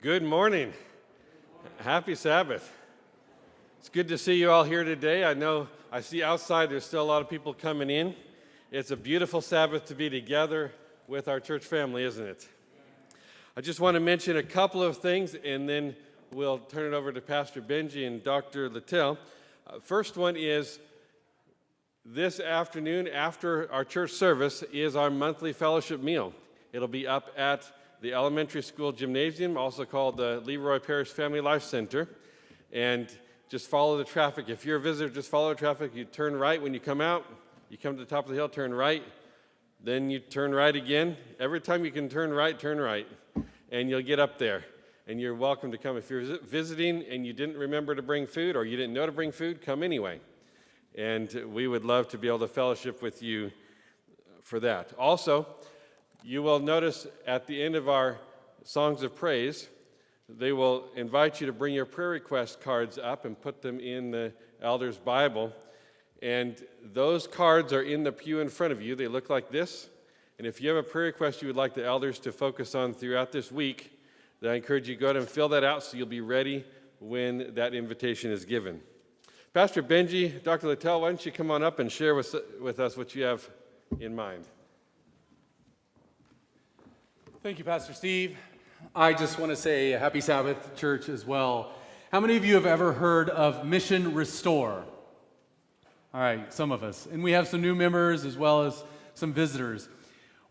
Good morning. Happy Sabbath. It's good to see you all here today. I see outside there's still a lot of people coming in. It's a beautiful Sabbath to be together with our church family, isn't it? I just want to mention a couple of things, and then we'll turn it over to Pastor Benjie and Dr. Littell. First one is this afternoon after our church service is our monthly fellowship meal. It'll be up at the elementary school gymnasium, also called the Leroy Parish Family Life Center. And just follow the traffic. If you're a visitor, just follow the traffic. You turn right when you come out. You come to the top of the hill, turn right. Then you turn right again. Every time you can turn right, and you'll get up there. And you're welcome to come. If you're visiting and you didn't remember to bring food or you didn't know to bring food, come anyway. And we would love to be able to fellowship with you for that. Also, you will notice at the end of our songs of praise, they will invite you to bring your prayer request cards up and put them in the elder's Bible. And those cards are in the pew in front of you. They look like this. And if you have a prayer request you would like the elders to focus on throughout this week, then I encourage you to go ahead and fill that out so you'll be ready when that invitation is given. Pastor Benjie, Dr. Littell, why don't you come on up and share with us what you have in mind. Thank you, Pastor Steve. I just want to say happy Sabbath, church, as well. How many of you have ever heard of Mission Restore? All right, some of us. And we have some new members as well as some visitors.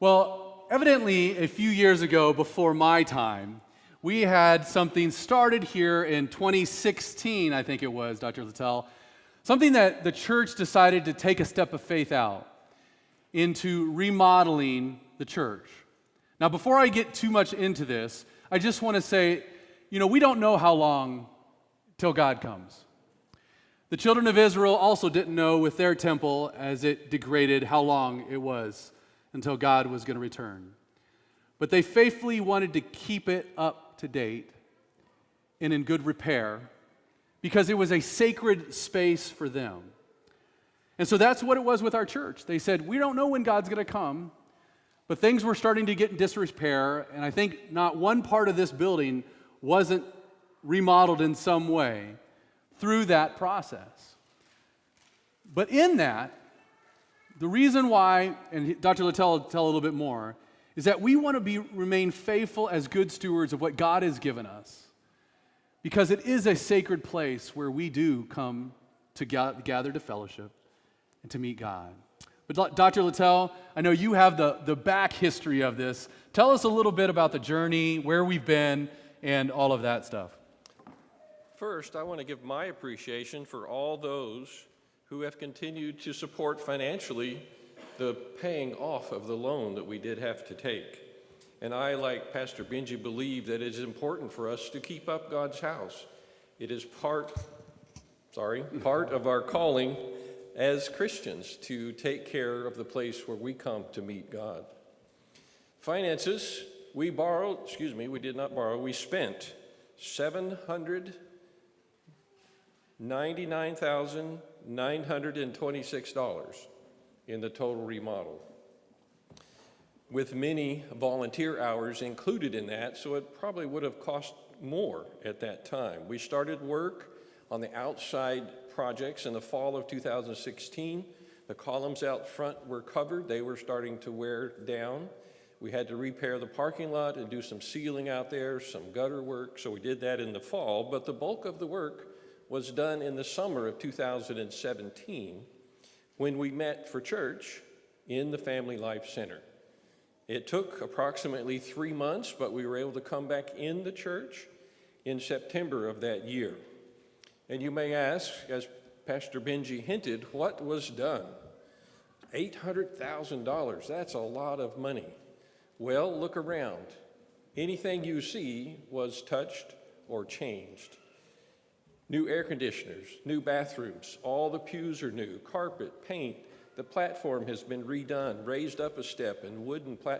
Well, evidently, a few years ago, before my time, we had something started here in 2016, I think it was, Dr. Littell, something that the church decided to take a step of faith out into remodeling the church. Now, before I get too much into this, I just want to say, we don't know how long till God comes. The children of Israel also didn't know with their temple as it degraded how long it was until God was going to return. But they faithfully wanted to keep it up to date and in good repair because it was a sacred space for them. And so that's what it was with our church. They said, we don't know when God's going to come. But things were starting to get in disrepair, and I think not one part of this building wasn't remodeled in some way through that process. But in that, the reason why, and Dr. Littell will tell a little bit more, is that we want to remain faithful as good stewards of what God has given us, because it is a sacred place where we do come to gather to fellowship and to meet God. But Dr. Littell, I know you have the back history of this. Tell us a little bit about the journey, where we've been, and all of that stuff. First, I want to give my appreciation for all those who have continued to support financially the paying off of the loan that we did have to take. And I, like Pastor Benjie, believe that it is important for us to keep up God's house. It is part of our calling as Christians to take care of the place where we come to meet God. Finances, we spent $799,926 in the total remodel, with many volunteer hours included in that, so it probably would have cost more at that time. We started work on the outside projects in the fall of 2016. The columns out front were covered. They were starting to wear down. We had to repair the parking lot and do some sealing out there, some gutter work, so we did that in the fall, but the bulk of the work was done in the summer of 2017 when we met for church in the Family Life Center. It took approximately 3 months, but we were able to come back in the church in September of that year. And you may ask, as Pastor Benjie hinted, what was done? $800,000, that's a lot of money. Well, look around. Anything you see was touched or changed. New air conditioners, new bathrooms, all the pews are new, carpet, paint. The platform has been redone, raised up a step, and wooden platform